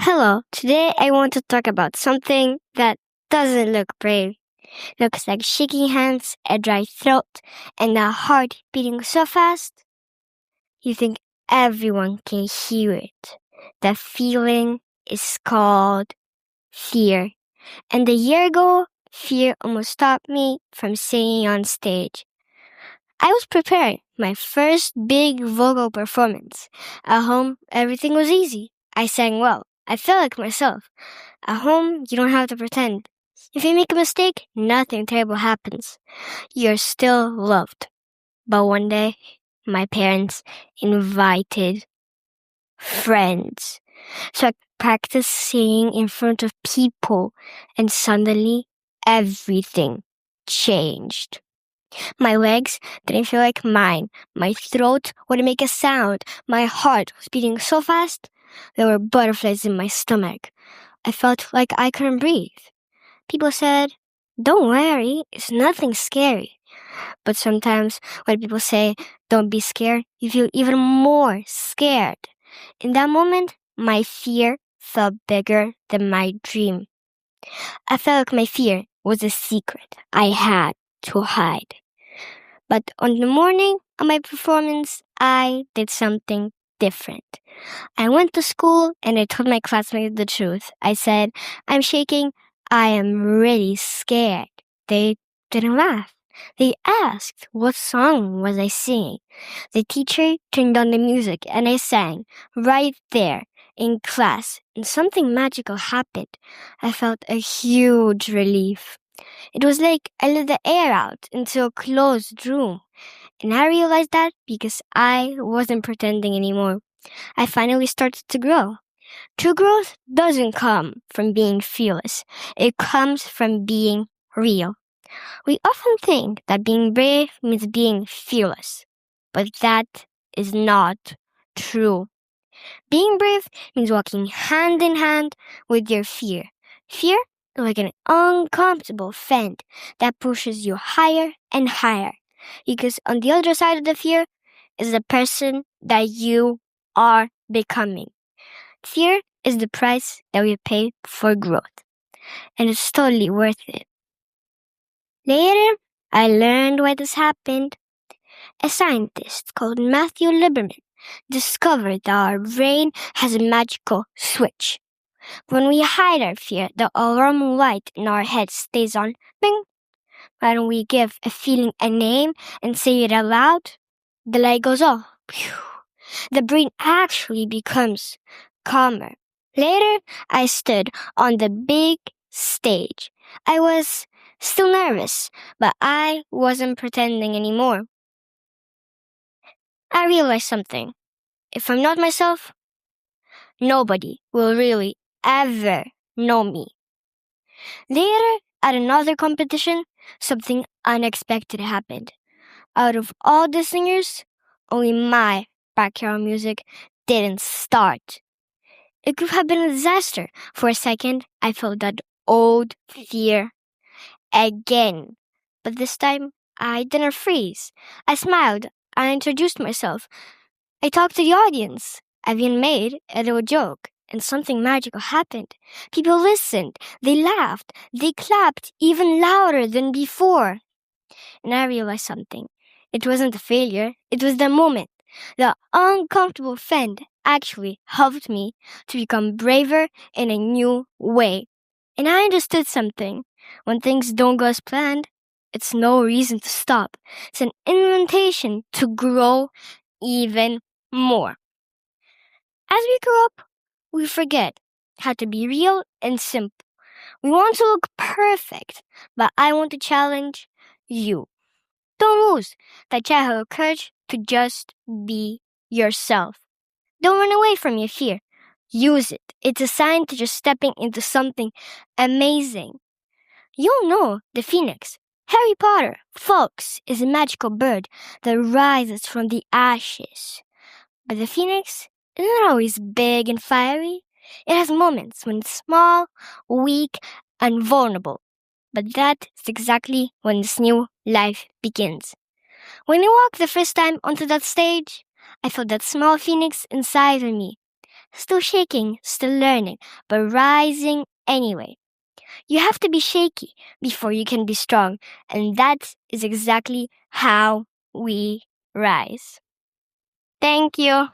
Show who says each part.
Speaker 1: Hello, today I want to talk about something that doesn't look brave. Looks like shaking hands, a dry throat, and a heart beating so fast you think everyone can hear it. The feeling is called fear. And a year ago, fear almost stopped me from singing on stage. I was preparing my first big vocal performance. At home, everything was easy. I sang well. I felt like myself. At home, you don't have to pretend. If you make a mistake, nothing terrible happens. You're still loved. But one day, my parents invited friends. So I practiced singing in front of people, and suddenly, everything changed. My legs didn't feel like mine. My throat wouldn't make a sound. My heart was beating so fast, there were butterflies in my stomach. I felt like I couldn't breathe. People said, "Don't worry, it's nothing scary." But sometimes when people say, "Don't be scared," you feel even more scared. In that moment, my fear felt bigger than my dream. I felt like my fear was a secret I had to hide. But on the morning of my performance, I did something different. I went to school and I told my classmates the truth. I said, "I'm shaking. I am really scared." They didn't laugh. They asked what song was I singing. The teacher turned on the music and I sang right there in class, and something magical happened. I felt a huge relief. It was like I let the air out into a closed room. And I realized that because I wasn't pretending anymore. I finally started to grow. True growth doesn't come from being fearless. It comes from being real. We often think that being brave means being fearless, but that is not true. Being brave means walking hand in hand with your fear. Fear is like an uncomfortable friend that pushes you higher and higher. Because on the other side of the fear is the person that you are becoming. Fear is the price that we pay for growth, and it's totally worth it. Later, I learned why this happened. A scientist called Matthew Lieberman discovered that our brain has a magical switch. When we hide our fear, the alarm light in our head stays on, bing. When we give a feeling a name and say it out loud, the light goes off. Phew. The brain actually becomes calmer. Later, I stood on the big stage. I was still nervous, but I wasn't pretending anymore. I realized something. If I'm not myself, nobody will really ever know me. Later, at another competition, something unexpected happened. Out of all the singers, only my backyard music didn't start. It could have been a disaster. For a second, I felt that old fear again. But this time, I didn't freeze. I smiled. I introduced myself. I talked to the audience. I even made a little joke. And something magical happened. People listened. They laughed. They clapped even louder than before. And I realized something. It wasn't a failure. It was the moment. The uncomfortable friend actually helped me to become braver in a new way. And I understood something. When things don't go as planned, it's no reason to stop. It's an invitation to grow even more. As we grow up, we forget how to be real and simple. We want to look perfect, but I want to challenge you. Don't lose that childhood courage to just be yourself. Don't run away from your fear. Use it. It's a sign that you're stepping into something amazing. You'll know the phoenix. Harry Potter, folks, is a magical bird that rises from the ashes. But the phoenix isn't always big and fiery. It has moments when it's small, weak, and vulnerable. But that is exactly when this new life begins. When I walked the first time onto that stage, I felt that small phoenix inside of me. Still shaking, still learning, but rising anyway. You have to be shaky before you can be strong, and that is exactly how we rise. Thank you.